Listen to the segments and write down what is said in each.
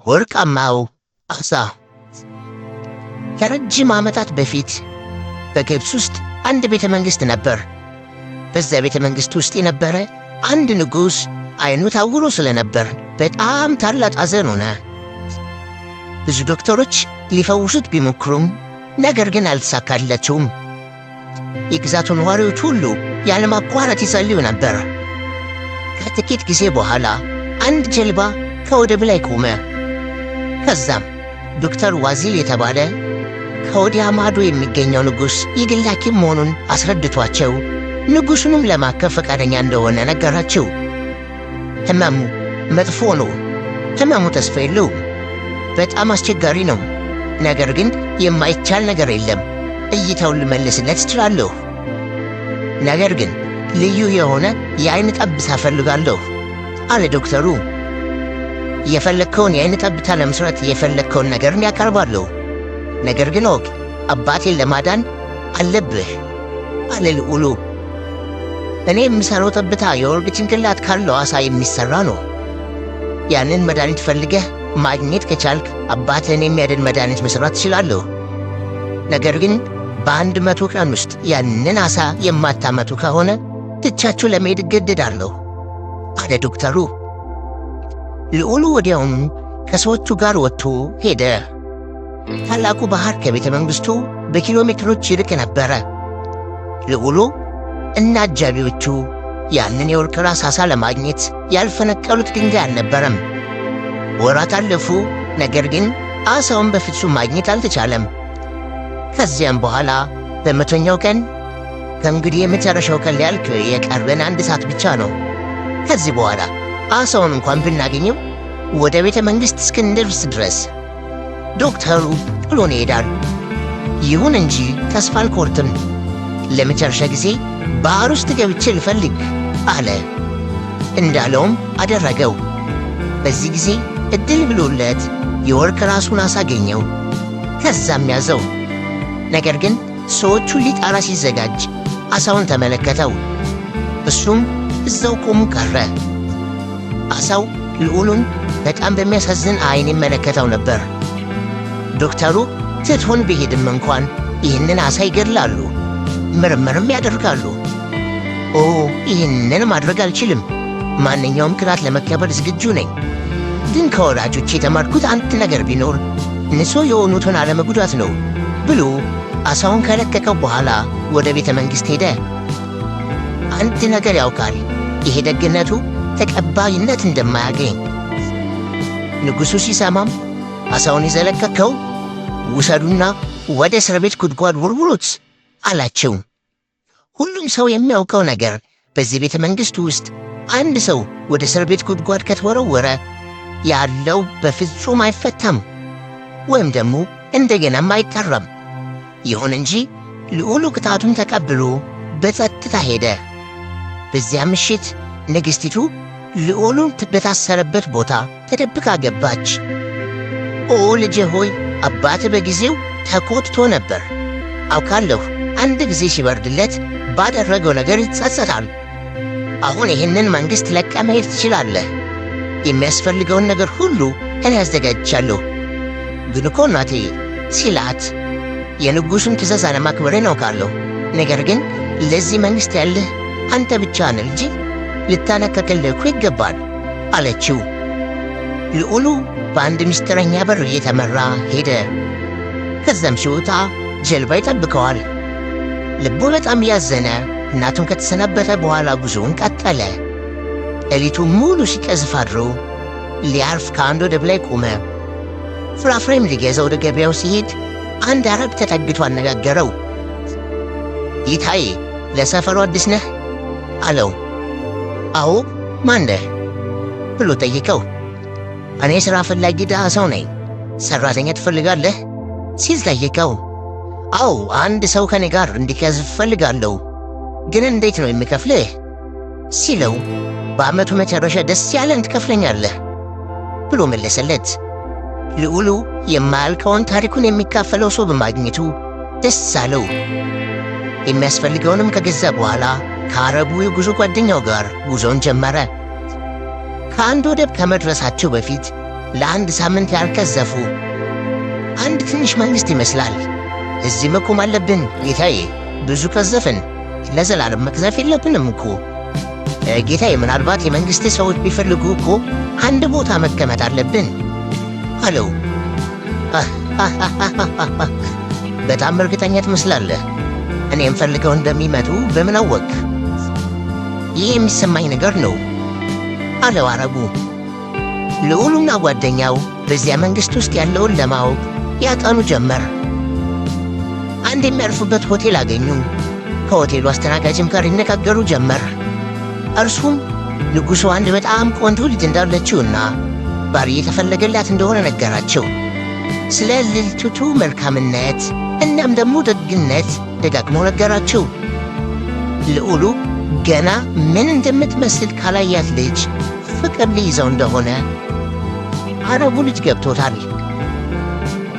ወርቃማው አሳ። ከረጅም ዓመታት በፊት በግብፅ ውስጥ አንድ ቤተ መንግሥት ነበር። በዛ ቤተ መንግሥት ውስጥ የነበረ አንድ ንጉሥ ዓይኑ ታውሮ ስለነበር በጣም ታላቅ ሐዘን ሆነ። ብዙ ዶክተሮች ሊፈውሱት ቢሞክሩም ነገር ግን አልተሳካላቸውም። የግዛቱ ነዋሪዎች ሁሉ ያለማቋረጥ ይጸልዩ ነበር። ከጥቂት ጊዜ በኋላ አንድ ጀልባ ከወደብ ላይ ቆመ። ከዛም ዶክተር ዋዚል የተባለ ከወዲያ ማዶ የሚገኘው ንጉሥ የግል ሐኪም መሆኑን አስረድቷቸው ንጉሡንም ለማከም ፈቃደኛ እንደሆነ ነገራቸው። ሕመሙ መጥፎ ነው። ሕመሙ ተስፋ የለውም። በጣም አስቸጋሪ ነው። ነገር ግን የማይቻል ነገር የለም። እይታውን ልመልስለት እችላለሁ። ነገር ግን ልዩ የሆነ የዓይን ጠብታ እፈልጋለሁ አለ ዶክተሩ። የፈለግከውን የዓይን ጠብታ ለመስራት የፈለግከውን ነገር ያቀርባለሁ። ነገር ግን ወቅ አባቴን ለማዳን አለብህ አለ ልዑሉ። እኔ የምሠራው ጠብታ የወርቅ ጭንቅላት ካለው ዓሣ የሚሠራ ነው። ያንን መድኃኒት ፈልገህ ማግኘት ከቻልክ አባትህን የሚያድን መድኃኒት መሥራት ትችላለሁ። ነገር ግን በ100 ቀን ውስጥ ያንን ዓሣ የማታመጡ ከሆነ ትቻችሁ ለመሄድ እገደዳለሁ አለ ዶክተሩ። ልዑሉ ወዲያውኑ ከሰዎቹ ጋር ወጥቶ ሄደ። ታላቁ ባሕር ከቤተ መንግሥቱ በኪሎ ሜትሮች ይርቅ ነበረ። ልዑሉ እና አጃቢዎቹ ያንን የወርቅ ራስ ዓሣ ለማግኘት ያልፈነቀሉት ድንጋይ አልነበረም። ወራት አለፉ፣ ነገር ግን ዓሣውን በፍጹም ማግኘት አልተቻለም። ከዚያም በኋላ በ100ኛው ቀን ከእንግዲህ የመጨረሻው ቀን ሊያልቅ የቀረን 1 ሰዓት ብቻ ነው። ከዚህ በኋላ ዓሣውን እንኳን ብናገኘው ወደ ቤተ መንግሥት እስክንደርስ ድረስ ዶክተሩ ጥሎን ይሄዳል። ይሁን እንጂ ተስፋ አልቆርጥም። ለመጨረሻ ጊዜ ባሕር ውስጥ ገብቼ ልፈልግ አለ። እንዳለውም አደረገው። በዚህ ጊዜ ዕድል ብሎለት የወርቅ ራሱን ዓሣ አገኘው። ከዛም ያዘው። ነገር ግን ሰዎቹን ሊጣራ ሲዘጋጅ ዓሣውን ተመለከተው። እሱም እዛው ቆሙ ቀረ። ዓሣው ልዑሉን በጣም በሚያሳዝን ዓይን ይመለከተው ነበር። ዶክተሩ ትቶን ቢሄድም እንኳን ይህንን ዓሣ ይገድላሉ፣ ምርምርም ያደርጋሉ። ኦ ይህንን ማድረግ አልችልም። ማንኛውም ቅጣት ለመቀበል ዝግጁ ነኝ። ግን ከወላጆች የተማርኩት አንድ ነገር ቢኖር ንጹሕ የሆኑትን አለመጉዳት ነው ብሎ ዓሣውን ከለቀቀው በኋላ ወደ ቤተ መንግሥት ሄደ። አንድ ነገር ያውቃል። ይሄ ደግነቱ ተቀባይነት እንደማያገኝ። ንጉሡ ሲሰማም ዓሣውን የዘለቀቀው ውሰዱና ወደ እስር ቤት ጉድጓድ ወርውሩት አላቸው። ሁሉም ሰው የሚያውቀው ነገር በዚህ ቤተ መንግሥት ውስጥ አንድ ሰው ወደ እስር ቤት ጉድጓድ ከተወረወረ ያለው በፍጹም አይፈታም ወይም ደግሞ እንደገናም አይጠራም። ይሁን እንጂ ልዑሉ ቅጣቱን ተቀብሎ በጸጥታ ሄደ። በዚያ ምሽት ንግሥቲቱ ልዑሉ በታሰረበት ቦታ ተደብቃ ገባች። ኦ ልጄ ሆይ አባትህ በጊዜው ተቆጥቶ ነበር። አውቃለሁ አንድ ጊዜ ሲበርድለት ባደረገው ነገር ይጸጸታል። አሁን ይህንን መንግሥት ለቀህ መሄድ ትችላለህ። የሚያስፈልገውን ነገር ሁሉ እኔ አዘጋጅቻለሁ። ግን እኮ እናቴ ሲላት የንጉሡን ትእዛዝ አለማክበሬን አውቃለሁ። ነገር ግን ለዚህ መንግሥት ያለህ አንተ ብቻ ነህ እንጂ ልታነከክልህ እኮ ይገባል አለችው። ልዑሉ በአንድ ምስጢረኛ በር እየተመራ ሄደ። ከዛም ሲወጣ ጀልባ ይጠብቀዋል። ልቡ በጣም ያዘነ እናቱን ከተሰናበተ በኋላ ጉዞውን ቀጠለ። ሌሊቱን ሙሉ ሲቀዝፍ አድሮ ሊያርፍ ከአንድ ወደብ ላይ ቆመ። ፍራፍሬም ሊገዛ ወደ ገበያው ሲሄድ አንድ አረብ ተጠግቶ አነጋገረው። ጌታዬ ለሰፈሩ አዲስ ነህ አለው። አዎ ማን ነህ ብሎ ጠይቀው። እኔ ሥራ ፈላጊ ድሃ ሰው ነኝ። ሠራተኛ ትፈልጋለህ ሲል ጠይቀው። አዎ አንድ ሰው ከኔ ጋር እንዲቀዝፍ እፈልጋለሁ። ግን እንዴት ነው የምከፍልህ ሲለው በዓመቱ መጨረሻ ደስ ያለን ትከፍለኛለህ ብሎ መለሰለት። ልዑሉ የማያልቀውን ታሪኩን የሚካፈለው ሰው በማግኘቱ ደስ አለው። የሚያስፈልገውንም ከገዛ በኋላ ከአረቡ የጉዞ ጓደኛው ጋር ጉዞን ጀመረ። ከአንድ ወደብ ከመድረሳቸው በፊት ለአንድ ሳምንት ያልከዘፉ አንድ ትንሽ መንግሥት ይመስላል። እዚህ መቆም አለብን ጌታዬ። ብዙ ከዘፍን ለዘላለም መክዘፍ የለብንም እኮ ጌታዬ። ምናልባት የመንግሥት ሰዎች ቢፈልጉ እኮ አንድ ቦታ መቀመጥ አለብን አለው። በጣም እርግጠኛ ትመስላለህ። እኔም ፈልገው እንደሚመጡ በምን አወቅ? ይህ የሚሰማኝ ነገር ነው አለው አረቡ። ልዑሉና ጓደኛው በዚያ መንግሥት ውስጥ ያለውን ለማወቅ ያጠኑ ጀመር። አንድ የሚያርፉበት ሆቴል አገኙ። ከሆቴሉ አስተናጋጅም ጋር ይነጋገሩ ጀመር። እርሱም ንጉሡ አንድ በጣም ቆንጆ ልጅ እንዳለችውና ባል የተፈለገላት እንደሆነ ነገራቸው። ስለ ልጅቱ መልካምነት እናም ደግሞ ደግነት ደጋግሞ ነገራቸው። ልዑሉ ገና ምን እንደምትመስል ካላያት ልጅ ፍቅር ሊይዘው እንደሆነ አረቡ ልጅ ገብቶታል።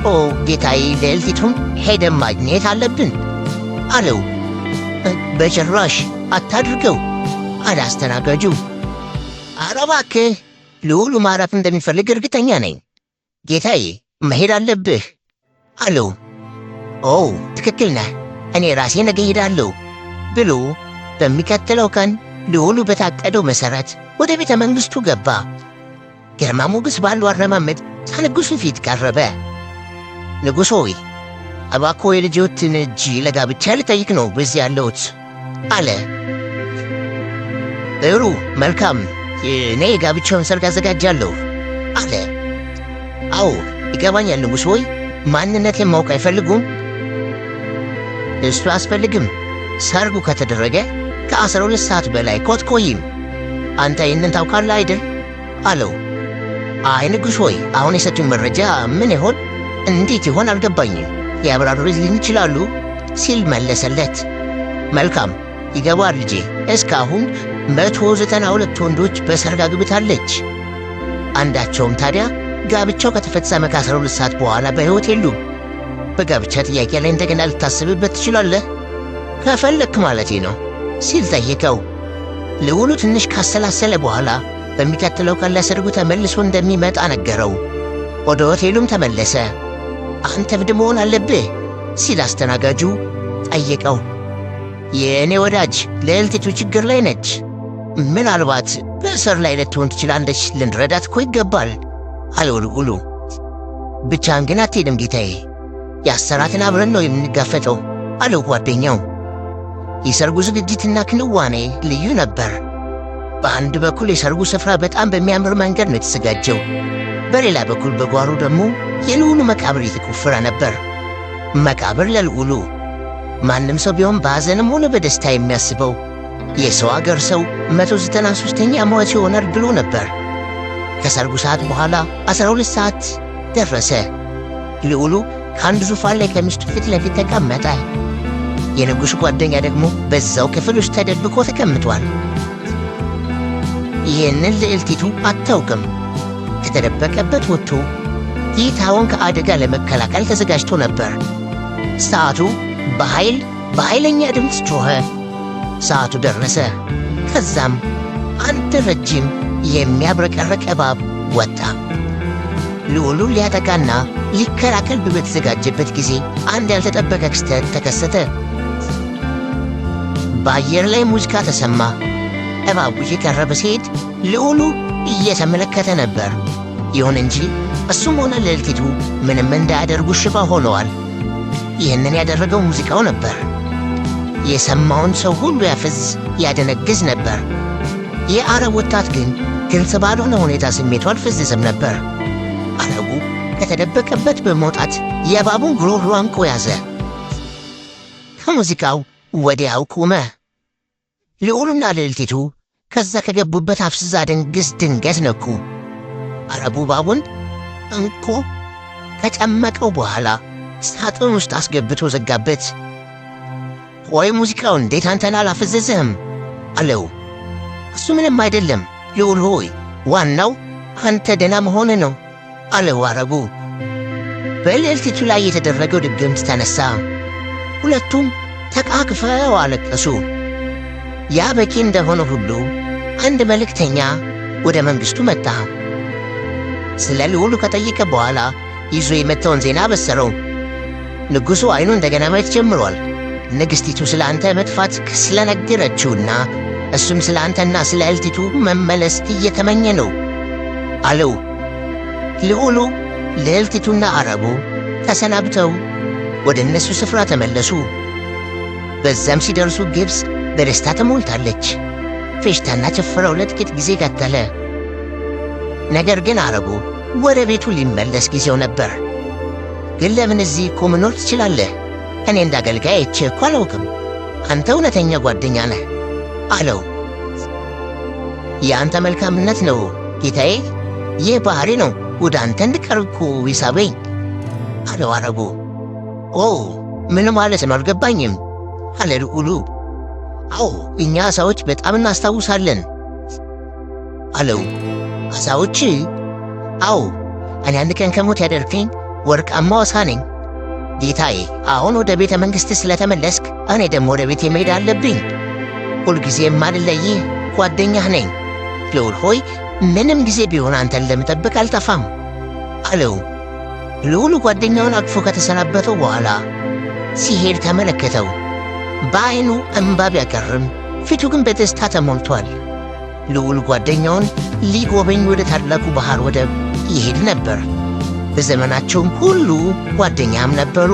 ኦ ጌታዬ፣ ልዕልቲቱን ሄደን ማግኘት አለብን አለው። በጭራሽ አታድርገው አለ አስተናጋጁ። ኧረ እባክህ፣ ልዑሉ ማረፍ እንደሚፈልግ እርግጠኛ ነኝ ጌታዬ፣ መሄድ አለብህ አለው። ኦ ትክክል ነህ፣ እኔ ራሴ ነገ ሄዳለሁ ብሎ በሚቀጥለው ቀን ልዑሉ በታቀደው መሠረት ወደ ቤተ መንግሥቱ ገባ። ግርማ ሞገስ ባለው አረማመድ ከንጉሡ ፊት ቀረበ። ንጉሥ ሆይ፣ እባክዎ የልጆትን እጅ ለጋብቻ ልጠይቅ ነው በዚህ ያለሁት አለ። ጥሩ መልካም፣ እኔ የጋብቻውን ሰርግ አዘጋጃለሁ አለ። አዎ ይገባኛል ንጉሥ ሆይ፣ ማንነቴን ማወቅ አይፈልጉም? እሱ አያስፈልግም። ሰርጉ ከተደረገ ከ12 ሰዓት በላይ ኮትኮይም። አንተ ይህንን ታውቃለህ አይደል አለው። አይ ንጉሥ ሆይ፣ አሁን የሰጡኝ መረጃ ምን ይሆን? እንዴት ይሆን አልገባኝም። ያብራሩልኝ ይችላሉ ሲል መለሰለት። መልካም ይገባል ልጄ፣ እስካሁን 192 ወንዶች በሰርግ አግብታለች። አንዳቸውም ታዲያ ጋብቻው ከተፈጸመ ከ12 ሰዓት በኋላ በሕይወት የሉም። በጋብቻ ጥያቄ ላይ እንደገና ልታስብበት ትችላለህ ከፈለክ ማለቴ ነው ሲል ጠየቀው። ልዑሉ ትንሽ ካሰላሰለ በኋላ በሚቀጥለው ቀን ለሰርጉ ተመልሶ እንደሚመጣ ነገረው። ወደ ሆቴሉም ተመለሰ። አንተ እብድ መሆን አለብህ ሲል አስተናጋጁ ጠየቀው። የእኔ ወዳጅ ልዕልቲቱ ችግር ላይ ነች። ምናልባት በእስር ላይ ልትሆን ትችላለች። ልንረዳት እኮ ይገባል አለው ልዑሉ። ብቻህን ግን አትሄድም ጌታዬ፣ ያሰራትን አብረን ነው የምንጋፈጠው አለው ጓደኛው። የሰርጉ ዝግጅትና ክንዋኔ ልዩ ነበር። በአንድ በኩል የሰርጉ ስፍራ በጣም በሚያምር መንገድ ነው የተዘጋጀው። በሌላ በኩል በጓሮ ደግሞ የልዑሉ መቃብር የተቆፈረ ነበር። መቃብር ለልዑሉ ማንም ሰው ቢሆን በሐዘንም ሆነ በደስታ የሚያስበው የሰው አገር ሰው 193ኛ ሟች ይሆናል ብሎ ነበር። ከሰርጉ ሰዓት በኋላ 12 ሰዓት ደረሰ። ልዑሉ ከአንድ ዙፋን ላይ ከሚስቱ ፊት ለፊት ተቀመጠ። የንጉሥ ጓደኛ ደግሞ በዛው ክፍል ውስጥ ተደብቆ ተቀምጧል። ይህንን ልዕልቲቱ አታውቅም። ከተደበቀበት ወጥቶ ጌታውን ከአደጋ ለመከላከል ተዘጋጅቶ ነበር። ሰዓቱ በኃይለኛ ድምፅ ጮኸ። ሰዓቱ ደረሰ። ከዛም አንድ ረጅም የሚያብረቀረቅ እባብ ወጣ። ልዑሉን ሊያጠቃና ሊከላከል በተዘጋጀበት ጊዜ አንድ ያልተጠበቀ ክስተት ተከሰተ። በአየር ላይ ሙዚቃ ተሰማ። እባቡ እየቀረበ ሲሄድ ልዑሉ እየተመለከተ ነበር። ይሁን እንጂ እሱም ሆነ ልዕልቲቱ ምንም እንዳያደርጉ ሽባ ሆነዋል። ይህንን ያደረገው ሙዚቃው ነበር። የሰማውን ሰው ሁሉ ያፈዝ ያደነግዝ ነበር። የአረብ ወጣት ግን ግልጽ ባልሆነ ሁኔታ ስሜቱ አልፈዘዘም ነበር። አረቡ ከተደበቀበት በመውጣት የእባቡን ጉሮሮ አንቆ ያዘ። ከሙዚቃው ወዲያው ቆመ። ልዑሉና ልዕልቲቱ ከዛ ከገቡበት አፍዝዛ ደንግዝ ድንገት ነኩ። አረቡ እባቡን እንኮ ከጨመቀው በኋላ ሳጥን ውስጥ አስገብቶ ዘጋበት። ቆይ ሙዚቃው እንዴት አንተን አላፈዘዘህም አለው። እሱ ምንም አይደለም ልዑል ሆይ፣ ዋናው አንተ ደህና መሆን ነው አለው አረቡ። በልዕልቲቱ ላይ የተደረገው ድግምት ተነሳ። ሁለቱም ተቃቅፈው አለቀሱ። ያ በቂ እንደሆነ ሁሉ አንድ መልእክተኛ ወደ መንግሥቱ መጣ። ስለ ልዑሉ ከጠየቀ በኋላ ይዞ የመጣውን ዜና በሰረው። ንጉሡ ዓይኑ እንደገና ማየት ጀምሯል። ንግሥቲቱ ስለ አንተ መጥፋት ስለነገረችውና እሱም ስለ አንተና ስለ እልቲቱ መመለስ እየተመኘ ነው አለው። ልዑሉ ልዕልቲቱና አረቡ ተሰናብተው ወደ እነሱ ስፍራ ተመለሱ። በዛም ሲደርሱ ግብፅ በደስታ ተሞልታለች። ፌሽታና ጭፈራው ለጥቂት ጊዜ ቀጠለ። ነገር ግን አረቡ ወደ ቤቱ ሊመለስ ጊዜው ነበር። ግን ለምን እዚህ እኮ መኖር ትችላለህ? እኔ እንዳገልጋይ አይቼ እኮ አላውቅም። አንተ እውነተኛ ጓደኛ ነህ አለው። የአንተ መልካምነት ነው ጌታዬ፣ ይህ ባህሪ ነው ወደ አንተ እንድቀርብ እኮ ይሳበኝ አለው አረቡ። ኦ ምን ማለት ነው አልገባኝም አለ ልዑሉ። አዎ እኛ ዓሣዎች በጣም እናስታውሳለን አለው። ዓሣዎች? አዎ እኔ አንድ ቀን ከሞት ያደርገኝ ወርቃማው ዓሣ ነኝ ጌታዬ። አሁን ወደ ቤተ መንግሥት ስለተመለስክ እኔ ደግሞ ወደ ቤቴ መሄድ አለብኝ። ሁልጊዜም ማልለይህ ጓደኛህ ነኝ። ልዑል ሆይ ምንም ጊዜ ቢሆን አንተን ለመጠበቅ አልጠፋም አለው። ልዑሉ ጓደኛውን አቅፎ ከተሰናበተው በኋላ ሲሄድ ተመለከተው። በዓይኑ እንባ ቢያቀርም ፊቱ ግን በደስታ ተሞልቷል። ልዑል ጓደኛውን ሊጎበኝ ወደ ታላቁ ባሕር ወደብ ይሄድ ነበር። በዘመናቸውም ሁሉ ጓደኛም ነበሩ።